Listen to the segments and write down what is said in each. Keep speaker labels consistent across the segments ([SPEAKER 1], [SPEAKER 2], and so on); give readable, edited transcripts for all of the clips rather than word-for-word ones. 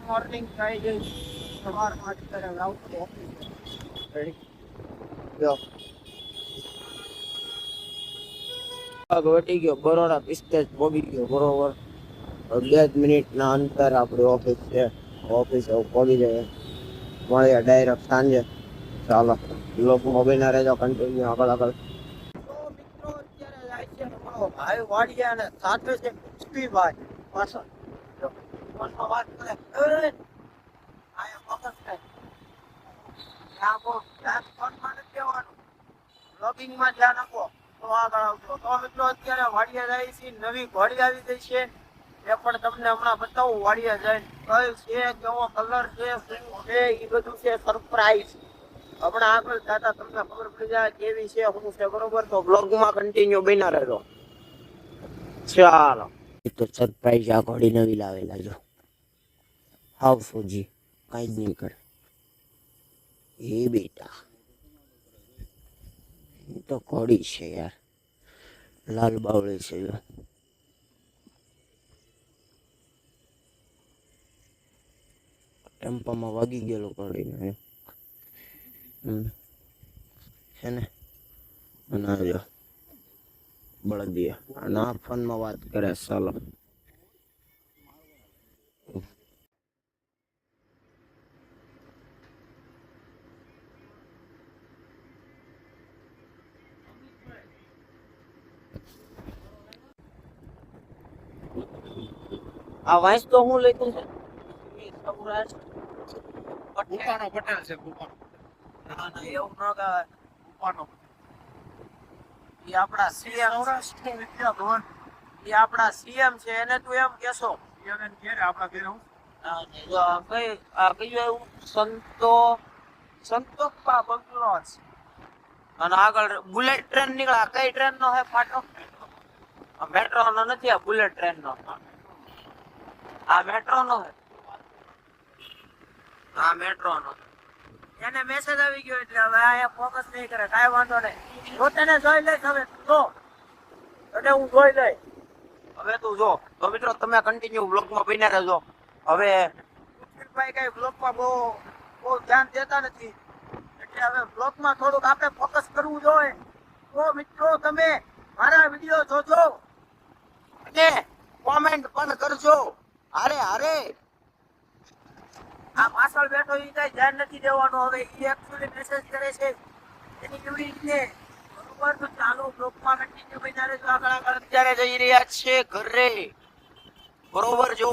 [SPEAKER 1] morning થઈ ગઈ સવારમાં અત્યારે આવતો ઓફિસ જો ઘટી ગયો બરોડા 45 પોગી ગયો બરોબર 2 મિનિટના અંતર આપણી ઓફિસ છે ઓફિસ પહોંચી જાય મળીએ ડાયરેક્ટ સાંજે ચાલો લોકો મોબાઈલ રહેજો કન્ટિન્યુ આગળ તો મિત્રો અત્યારે જાય છે અમારો ભાઈ વાડિયા અને સાથે છે પુષ્પી ભાઈ પાછળ વાત કરે આયા ફોકસ કરે આપો ફોનમાં નથી દેવાનું લોગિંગમાં ધ્યાન આપો તો આગળ આવજો તો મિત્રો અત્યારે વાડિયા જાય છે નવી ઘોડી આવી ગઈ છે એ પણ તમને હમણાં બતાવું વાડિયા જાય કઈ છે કેવો કલર છે શું છે એ બધું છે સરપ્રાઈઝ હમણાં આગળ જતા તમને ખબર પડી જાય કેવી છે શું છે બરોબર તો બ્લોગમાં કન્ટિન્યુ બન્યા રહેજો ચાલો તો સરપ્રાઈઝ આ ઘોડી નવી લાવેલા જો હાવ સોજી કઈ જ નહીં કરે એ બેટા તો ઘોડી છે યાર લાલ બાવળી છે જો ટેમ્પામાં વાગી ગયેલો ઘોડીને છે ને બનાવજો બળદિયા ના ફોનમાં વાત કરે ચાલો આ વાંસ તો હું લખ્યું છે સૌરાષ્ટ્ર
[SPEAKER 2] ઉપાનો પટેલ છે ઉપાનો
[SPEAKER 1] ના ના એવું ન કહેવાય
[SPEAKER 2] ઉપાનો
[SPEAKER 1] એ આપણા સીએમ
[SPEAKER 2] સૌરાષ્ટ્ર વિદ્યા ભવન
[SPEAKER 1] એ આપણા સીએમ છે એને તું એમ કેશો
[SPEAKER 2] એને ઘેરે આપણા ઘેરે હું
[SPEAKER 1] જો આ કયું એવું સંતોષપા બંગલો છે અને આગળ બુલેટ ટ્રેન નીકળ્યા કઈ ટ્રેન નો હે ફાટો મેટ્રો નો નથી આ બુલેટ ટ્રેન નો આ મેટ્રો નો હે આ મેટ્રો નો એને મેસેજ આવી ગયો એટલે હવે આ ફોકસ નહીં કરે કાંઈ વાંધો નહીં હું તને જોઈ લઈશ હવે જો એટલે હું જોઈ લઈશ હવે તું જો તો મિત્રો તમે કન્ટિન્યુ બ્લોગમાં બન્યા રહેજો હવે ભાઈ કઈ બ્લોગમાં બહુ ધ્યાન દેતા નથી એટલે હવે બ્લોગમાં થોડુંક આપણે ફોકસ કરવું જોઈએ તો મિત્રો તમે મારા વિડીયો જોજો અને કોમેન્ટ પણ કરજો અરે આ પાછળ બેઠો એ કઈ ધ્યાન નથી દેવાનું હવે એ એકચ્યુઅલી મેસેજ કરે છે એની કેવી રીતે બરોબર તો ચાલો બ્લોગમાં કન્ટિન્યુ બન્યા રહેજો આગળ અત્યારે જઈ રહ્યા છે ઘરે બરોબર જો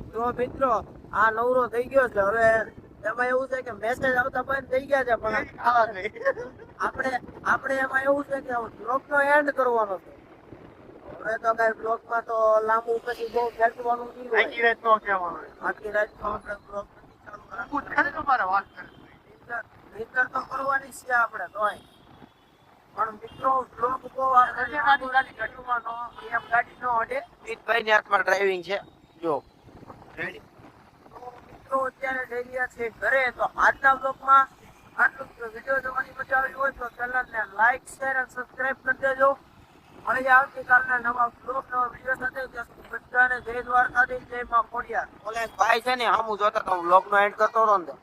[SPEAKER 1] તો મિત્રો આ નવરો થઈ ગયો છે હવે એમાં એવું છે કે મેસેજ આવતા બંધ થઈ ગયા છે પણ આપણે એમાં એવું છે કે બ્લોગનો એન્ડ કરવાનો છે હવે તો કઈ બ્લોગમાં તો લાંબુ પછી બહુ ખેંચવાનું નહીં હોય
[SPEAKER 2] આખી રાત નો કહેવાનું
[SPEAKER 1] આખી રાત આપણે બ્લોગ
[SPEAKER 2] હું ખરે તમારે વાત કરે
[SPEAKER 1] નીકળ તો કરવાની છે આપણે તોય પણ મિત્રો બ્લોગ બહુ ગાડીનો એમ ગાડી નો અડે જીતભાઈ ની હાથમાં ડ્રાઇવિંગ છે જો રેડી તો અત્યારે જઈ રહ્યા છે ઘરે તો આજના બ્લોગમાં આટલું વિડીયો જોવાની મજા આવી હોય તો ચેનલને લાઈક શેર અને સબસ્ક્રાઇબ કરી દેજો અને આવતીકાલના નવા બ્લોગ નવા વિડીયો સાથે બધાને જય દ્વારકાધીશ જય માં ખોડિયાર ઓલે ભાઈ છે ને હામું જોતા તો બ્લોગ નો એન્ડ કરતો રહો ને